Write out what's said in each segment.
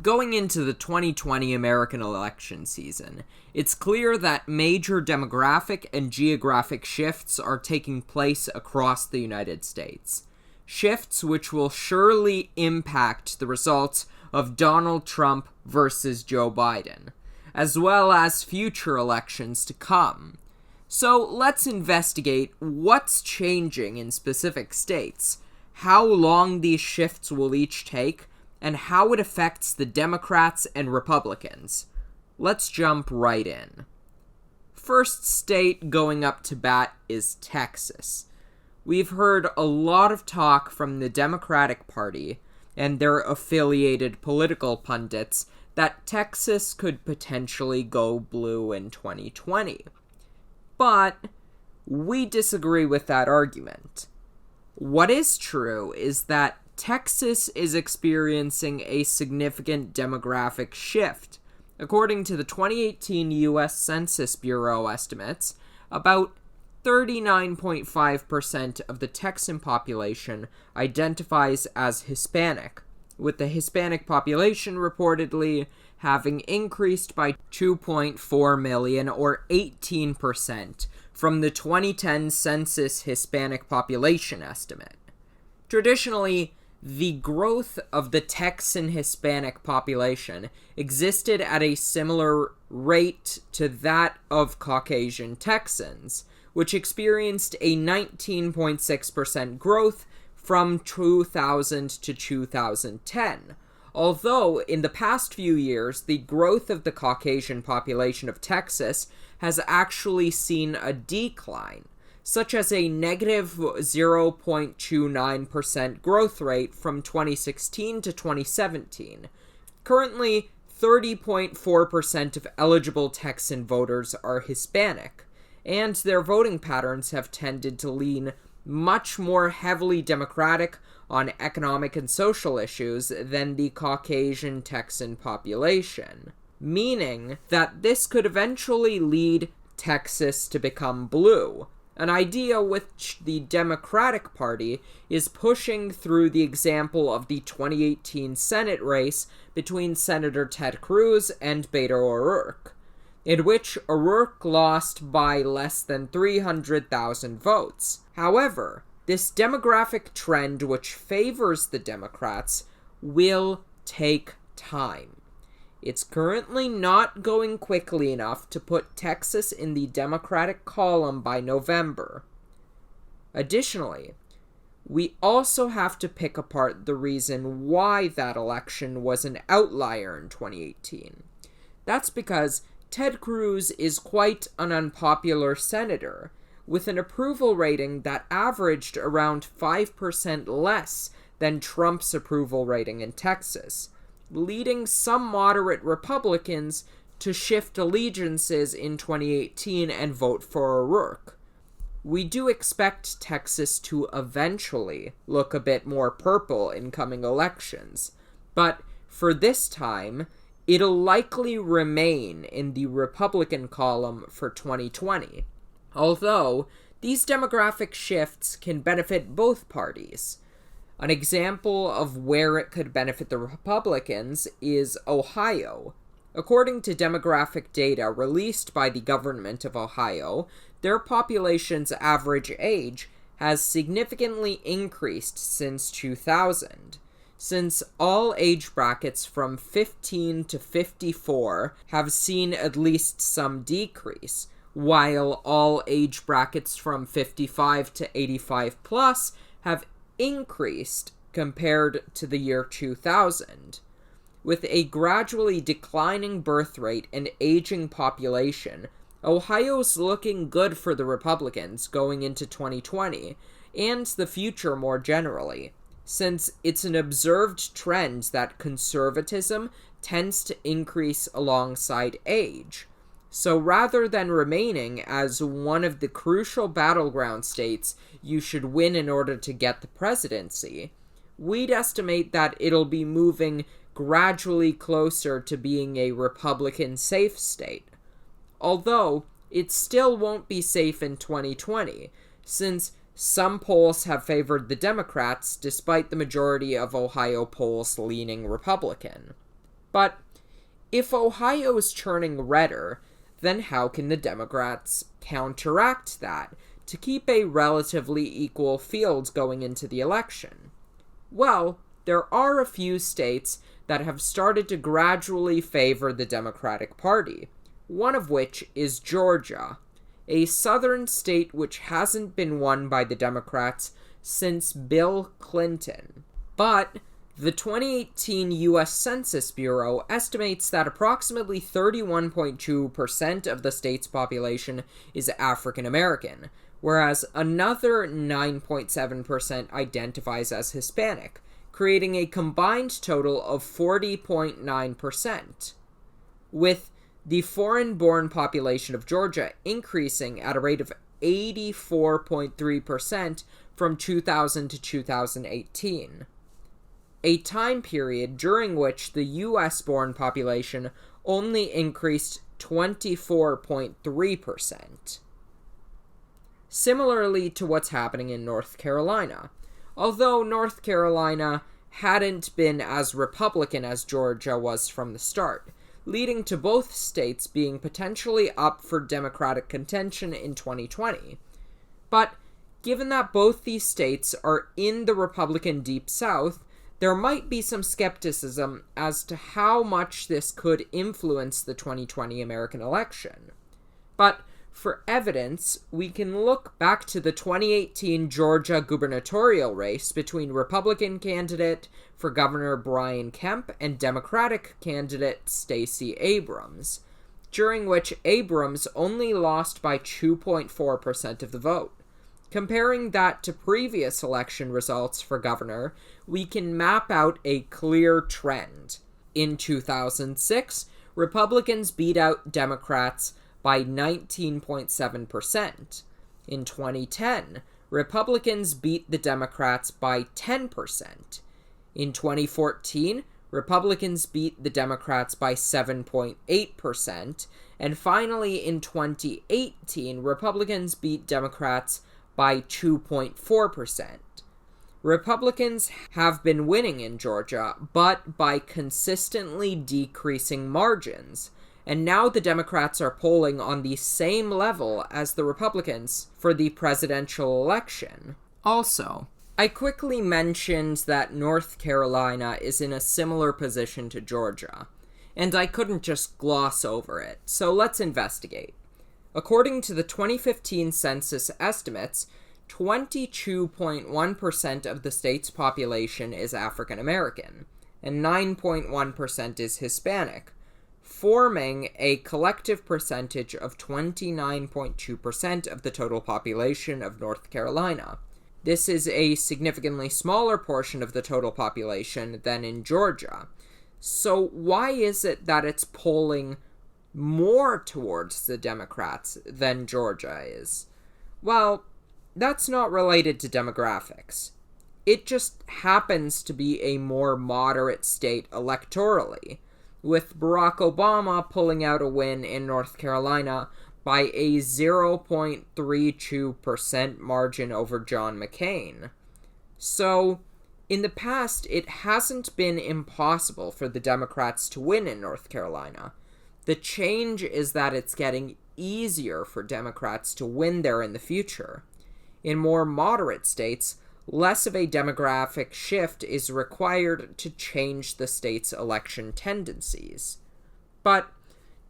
Going into the 2020 American election season, it's clear that major demographic and geographic shifts are taking place across the United States. Shifts which will surely impact the results of Donald Trump versus Joe Biden, as well as future elections to come. So let's investigate what's changing in specific states, how long these shifts will each take, and how it affects the Democrats and Republicans. Let's jump right in. First state going up to bat is Texas. We've heard a lot of talk from the Democratic Party and their affiliated political pundits that Texas could potentially go blue in 2020. But we disagree with that argument. What is true is that Texas is experiencing a significant demographic shift. According to the 2018 U.S. Census Bureau estimates, about 39.5% of the Texan population identifies as Hispanic, with the Hispanic population reportedly having increased by 2.4 million or 18% from the 2010 census Hispanic population estimate. Traditionally, the growth of the Texan Hispanic population existed at a similar rate to that of Caucasian Texans, which experienced a 19.6% growth from 2000 to 2010. Although, in the past few years, the growth of the Caucasian population of Texas has actually seen a decline, such as a negative 0.29% growth rate from 2016 to 2017. Currently, 30.4% of eligible Texan voters are Hispanic, and their voting patterns have tended to lean much more heavily Democratic on economic and social issues than the Caucasian Texan population, meaning that this could eventually lead Texas to become blue, an idea which the Democratic Party is pushing through the example of the 2018 Senate race between Senator Ted Cruz and Beto O'Rourke, in which O'Rourke lost by less than 300,000 votes. However, this demographic trend which favors the Democrats will take time. It's currently not going quickly enough to put Texas in the Democratic column by November. Additionally, we also have to pick apart the reason why that election was an outlier in 2018. That's because Ted Cruz is quite an unpopular senator, with an approval rating that averaged around 5% less than Trump's approval rating in Texas, leading some moderate Republicans to shift allegiances in 2018 and vote for O'Rourke. We do expect Texas to eventually look a bit more purple in coming elections, but for this time, it'll likely remain in the Republican column for 2020. Although, these demographic shifts can benefit both parties. An example of where it could benefit the Republicans is Ohio. According to demographic data released by the government of Ohio, their population's average age has significantly increased since 2000, since all age brackets from 15 to 54 have seen at least some decrease, while all age brackets from 55 to 85 plus have increased compared to the year 2000. With a gradually declining birth rate and aging population, Ohio's looking good for the Republicans going into 2020, and the future more generally, since it's an observed trend that conservatism tends to increase alongside age. So rather than remaining as one of the crucial battleground states you should win in order to get the presidency, we'd estimate that it'll be moving gradually closer to being a Republican safe state. Although, it still won't be safe in 2020, since some polls have favored the Democrats despite the majority of Ohio polls leaning Republican. But if Ohio is turning redder, then how can the Democrats counteract that to keep a relatively equal field going into the election? Well, there are a few states that have started to gradually favor the Democratic Party, one of which is Georgia, a southern state which hasn't been won by the Democrats since Bill Clinton. But the 2018 U.S. Census Bureau estimates that approximately 31.2% of the state's population is African American, whereas another 9.7% identifies as Hispanic, creating a combined total of 40.9%, with the foreign-born population of Georgia increasing at a rate of 84.3% from 2000 to 2018, a time period during which the U.S.-born population only increased 24.3%. Similarly to what's happening in North Carolina, although North Carolina hadn't been as Republican as Georgia was from the start, leading to both states being potentially up for Democratic contention in 2020. But given that both these states are in the Republican Deep South, there might be some skepticism as to how much this could influence the 2020 American election. But for evidence, we can look back to the 2018 Georgia gubernatorial race between Republican candidate for governor Brian Kemp and Democratic candidate Stacey Abrams, during which Abrams only lost by 2.4% of the vote. Comparing that to previous election results for governor, we can map out a clear trend. In 2006, Republicans beat out Democrats by 19.7%. In 2010, Republicans beat the Democrats by 10%. In 2014, Republicans beat the Democrats by 7.8%. And finally, in 2018, Republicans beat Democrats by 2.4%. Republicans have been winning in Georgia, but by consistently decreasing margins. And now the Democrats are polling on the same level as the Republicans for the presidential election. Also, I quickly mentioned that North Carolina is in a similar position to Georgia, and I couldn't just gloss over it, so let's investigate. According to the 2015 census estimates, 22.1% of the state's population is African American, and 9.1% is Hispanic, forming a collective percentage of 29.2% of the total population of North Carolina. This is a significantly smaller portion of the total population than in Georgia. So why is it that it's polling more towards the Democrats than Georgia is? Well, that's not related to demographics. It just happens to be a more moderate state electorally, with Barack Obama pulling out a win in North Carolina by a 0.32% margin over John McCain. So, in the past, it hasn't been impossible for the Democrats to win in North Carolina. The change is that it's getting easier for Democrats to win there in the future. In more moderate states, less of a demographic shift is required to change the state's election tendencies. But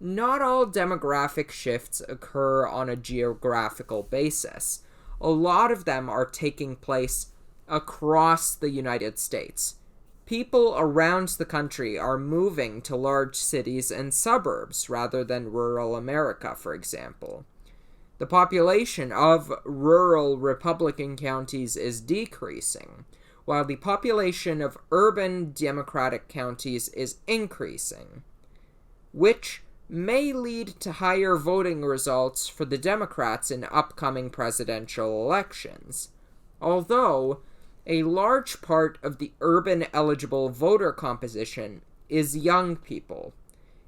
not all demographic shifts occur on a geographical basis. A lot of them are taking place across the United States. People around the country are moving to large cities and suburbs rather than rural America, for example. The population of rural Republican counties is decreasing, while the population of urban Democratic counties is increasing, which may lead to higher voting results for the Democrats in upcoming presidential elections. Although, a large part of the urban eligible voter composition is young people.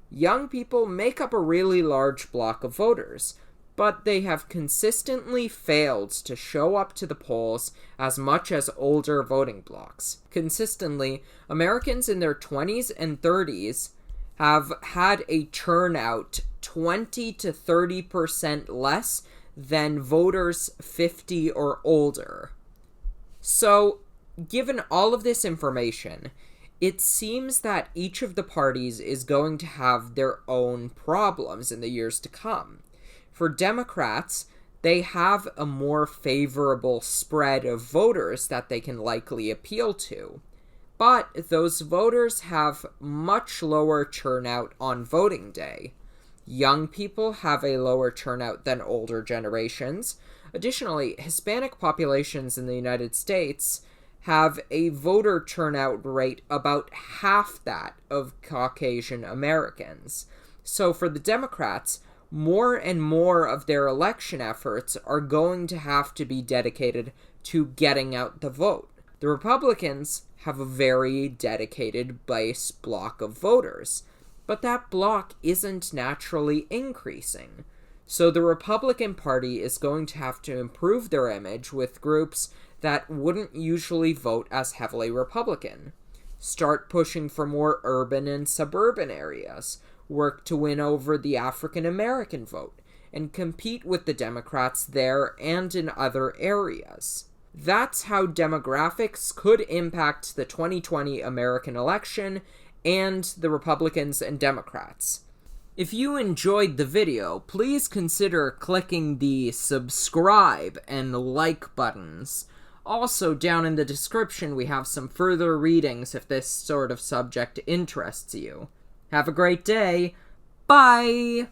Young people make up a really large block of voters, but they have consistently failed to show up to the polls as much as older voting blocks. Consistently, Americans in their 20s and 30s have had a turnout 20 to 30% less than voters 50 or older. So, given all of this information, it seems that each of the parties is going to have their own problems in the years to come. For Democrats, they have a more favorable spread of voters that they can likely appeal to. But those voters have much lower turnout on voting day. Young people have a lower turnout than older generations. Additionally, Hispanic populations in the United States have a voter turnout rate about half that of Caucasian Americans. So for the Democrats, more and more of their election efforts are going to have to be dedicated to getting out the vote. The Republicans have a very dedicated base block of voters, but that block isn't naturally increasing. So the Republican Party is going to have to improve their image with groups that wouldn't usually vote as heavily Republican. Start pushing for more urban and suburban areas, work to win over the African American vote, and compete with the Democrats there and in other areas. That's how demographics could impact the 2020 American election and the Republicans and Democrats. If you enjoyed the video, please consider clicking the subscribe and like buttons. Also, down in the description, we have some further readings if this sort of subject interests you. Have a great day. Bye!